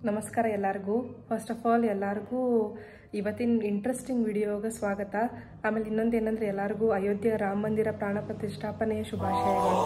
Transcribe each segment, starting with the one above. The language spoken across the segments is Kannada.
ನಮಸ್ಕಾರ ಎಲ್ಲರಿಗೂ. ಫಸ್ಟ್ ಆಫ್ ಆಲ್ ಎಲ್ಲರಿಗೂ ಇವತ್ತಿನ ಇಂಟ್ರೆಸ್ಟಿಂಗ್ ವಿಡಿಯೋಗೆ ಸ್ವಾಗತ. ಆಮೇಲೆ ಇನ್ನೊಂದು ಏನಂದ್ರೆ ಎಲ್ಲರಿಗೂ ಅಯೋಧ್ಯೆ ರಾಮ ಮಂದಿರ ಪ್ರಾಣ ಪ್ರತಿಷ್ಠಾಪನೆಯ ಶುಭಾಶಯಗಳು.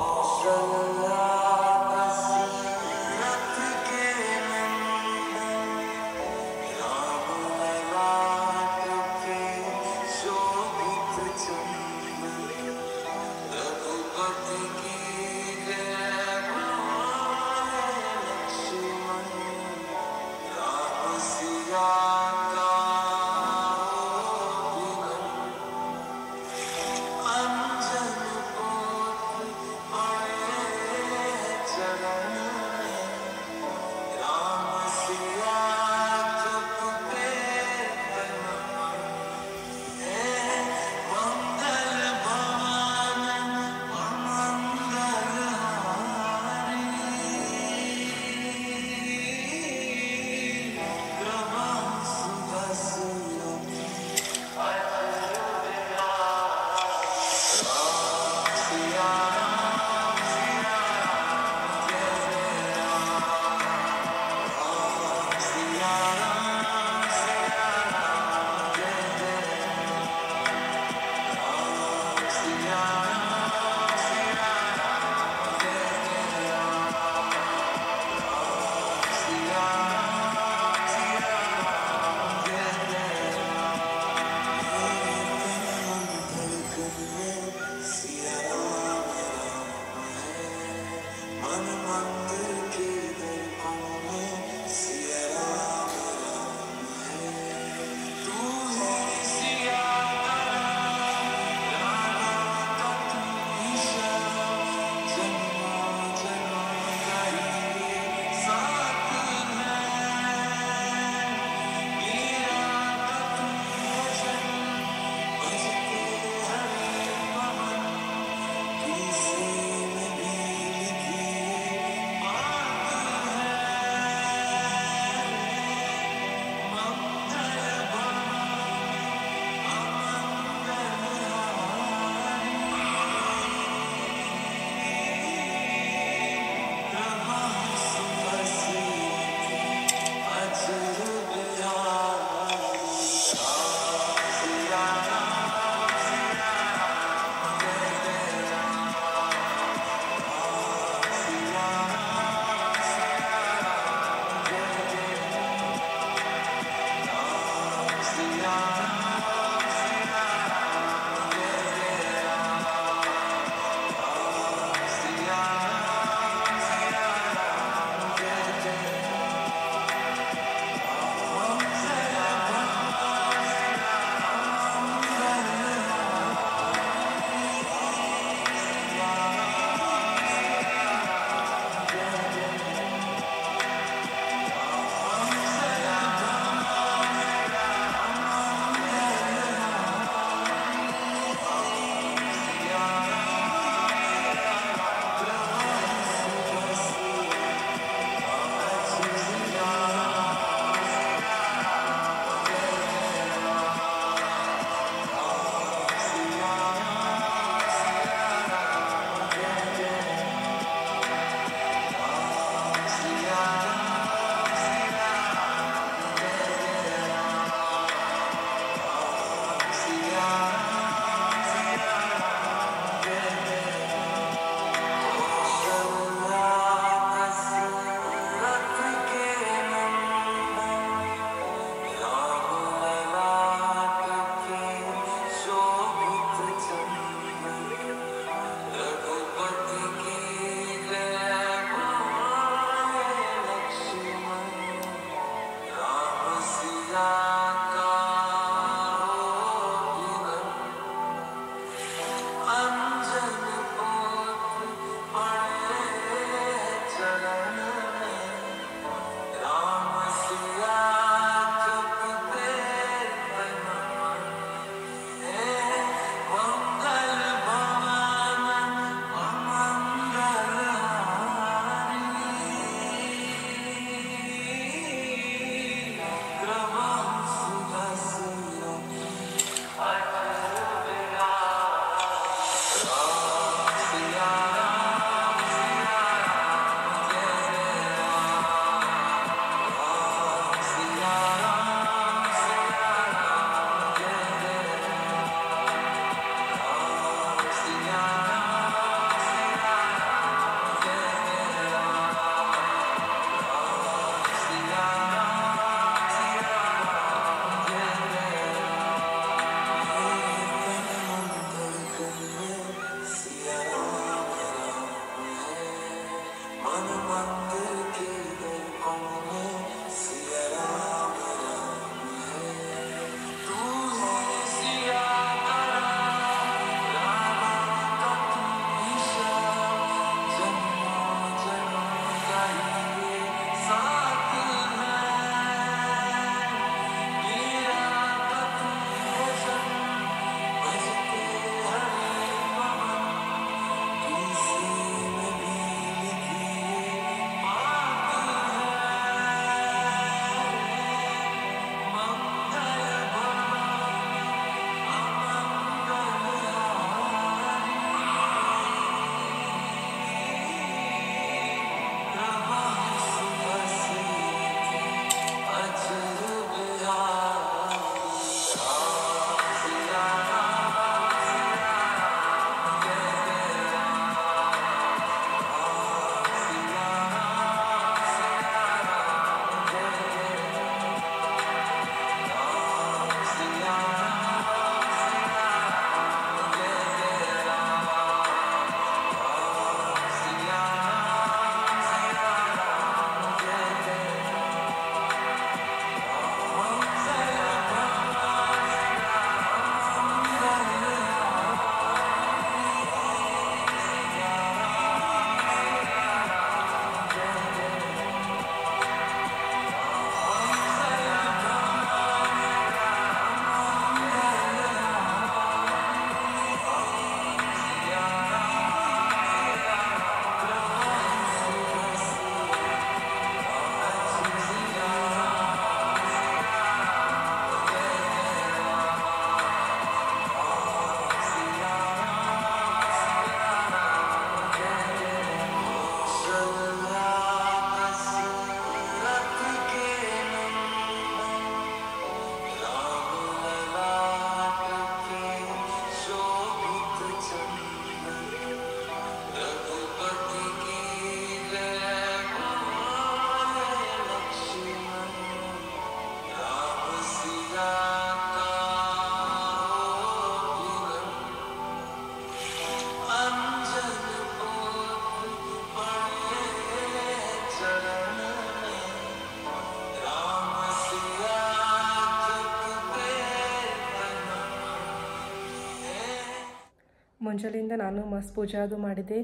ಮುಂಜಾನೆಯಿಂದ ನಾನು ಮಸ್ತ್ ಪೂಜೆ ಅದು ಮಾಡಿದ್ದೆ.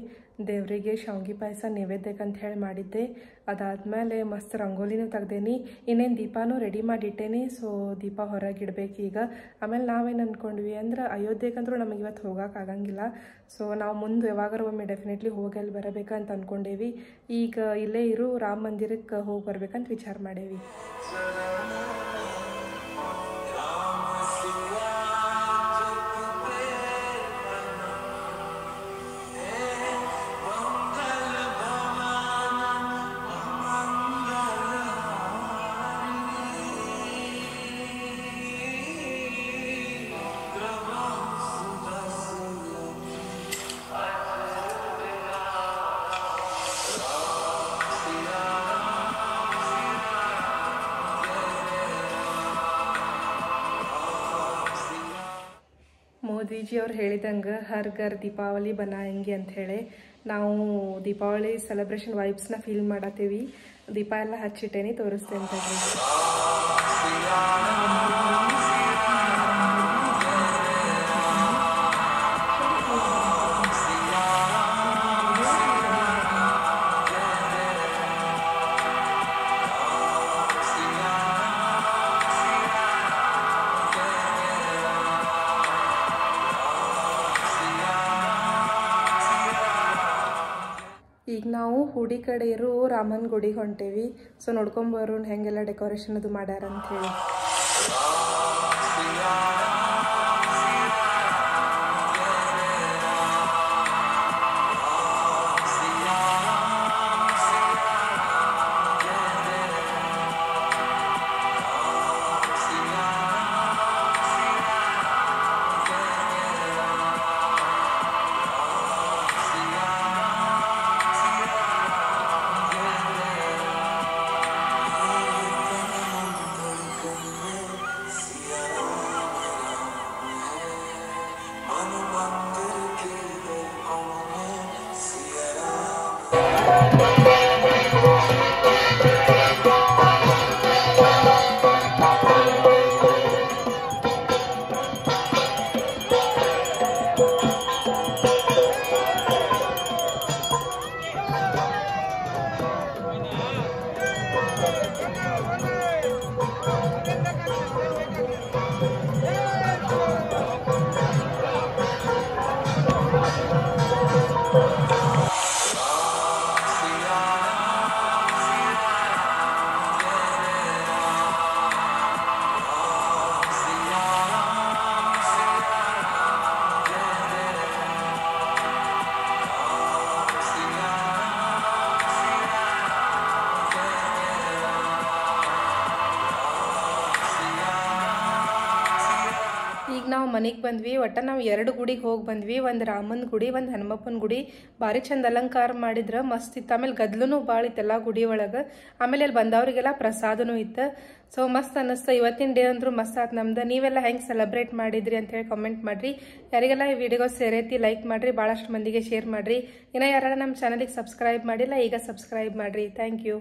ದೇವರಿಗೆ ಶಾವಿಗೆ ಪಾಯಸ ನೈವೇದ್ಯಕ್ಕೆ ಅಂತ ಹೇಳಿ ಮಾಡಿದ್ದೆ. ಅದಾದಮೇಲೆ ಮಸ್ತ್ ರಂಗೋಲಿನೂ ತೆಗ್ದೇನಿ. ಇನ್ನೇನು ದೀಪಾನೂ ರೆಡಿ ಮಾಡಿಟ್ಟೇನಿ. ಸೊ ದೀಪ ಹೊರಗೆ ಇಡಬೇಕು ಈಗ. ಆಮೇಲೆ ನಾವೇನು ಅಂದ್ಕೊಂಡ್ವಿ ಅಂದ್ರೆ ಅಯೋಧ್ಯೆಗಂದ್ರೂ ನಮಗೆ ಇವತ್ತು ಹೋಗೋಕ್ಕಾಗಂಗಿಲ್ಲ. ಸೊ ನಾವು ಮುಂದೆ ಯಾವಾಗಾರ ಒಮ್ಮೆ ಡೆಫಿನೆಟ್ಲಿ ಹೋಗಿ ಅಲ್ಲಿ ಬರಬೇಕಂತ ಅಂದ್ಕೊಂಡೇವಿ. ಈಗ ಇಲ್ಲೇ ಇರು ರಾಮ ಮಂದಿರಕ್ಕೆ ಹೋಗಿ ಬರ್ಬೇಕಂತ ವಿಚಾರ ಮಾಡೇವಿ. ಮೋದಿಜಿ ಅವ್ರು ಹೇಳಿದಂಗೆ ಹರ್ ಘರ್ ದೀಪಾವಳಿ ಬನಾಯಂಗೆ ಅಂಥೇಳಿ ನಾವು ದೀಪಾವಳಿ ಸೆಲೆಬ್ರೇಷನ್ ವೈಬ್ಸ್ನ ಫೀಲ್ ಮಾಡತ್ತೀವಿ. ದೀಪ ಎಲ್ಲ ಹಚ್ಚಿಟ್ಟೇನಿ, ತೋರಿಸ್ತೇನೆ ತಡ್ರಿ. ಈಗ ನಾವು ಹುಡಿ ಕಡೆ ಇರೋ ರಾಮನ ಗುಡಿಗೆ ಹೊಂಟೇವಿ. ಸೊ ನೋಡ್ಕೊಂಬರೋಣ ಹೆಂಗೆಲ್ಲ ಡೆಕೋರೇಷನ್ ಅದು ಮಾಡ್ಯಾರ ಅಂಥೇಳಿ. ನಾವು ಮನೆಗೆ ಬಂದ್ವಿ. ಒಟ್ಟು ನಾವು 2 ಗುಡಿಗೆ ಹೋಗಿ ಬಂದ್ವಿ. ಒಂದು ರಾಮನ ಗುಡಿ, ಒಂದು ಹನುಮಪ್ಪನ ಗುಡಿ. ಭಾರಿ ಚಂದ ಅಲಂಕಾರ ಮಾಡಿದ್ರೆ ಮಸ್ತ್ ಇತ್ತು. ಆಮೇಲೆ ಗದ್ಲೂ ಭಾಳ ಇತ್ತು ಎಲ್ಲ ಗುಡಿ ಒಳಗೆ. ಆಮೇಲೆ ಅಲ್ಲಿ ಬಂದವರಿಗೆಲ್ಲ ಪ್ರಸಾದನೂ ಇತ್ತು. ಸೊ ಮಸ್ತ್ ಅನ್ನಿಸ್ತು. ಇವತ್ತಿನ ಡೇ ಅಂದ್ರೂ ಮಸ್ತ್ ಆಯ್ತು ನಮ್ದು. ನೀವೆಲ್ಲ ಹೆಂಗೆ ಸೆಲೆಬ್ರೇಟ್ ಮಾಡಿದ್ರಿ ಅಂತೇಳಿ ಕಮೆಂಟ್ ಮಾಡಿರಿ. ಯಾರಿಗೆಲ್ಲ ಈ ವಿಡಿಯೋ ಸೇರೈತಿ ಲೈಕ್ ಮಾಡಿರಿ, ಭಾಳಷ್ಟು ಮಂದಿಗೆ ಶೇರ್ ಮಾಡಿರಿ. ಇನ್ನೂ ಯಾರು ನಮ್ಮ ಚಾನಲಿಗೆ ಸಬ್ಸ್ಕ್ರೈಬ್ ಮಾಡಿಲ್ಲ, ಈಗ ಸಬ್ಸ್ಕ್ರೈಬ್ ಮಾಡಿರಿ. Thank you.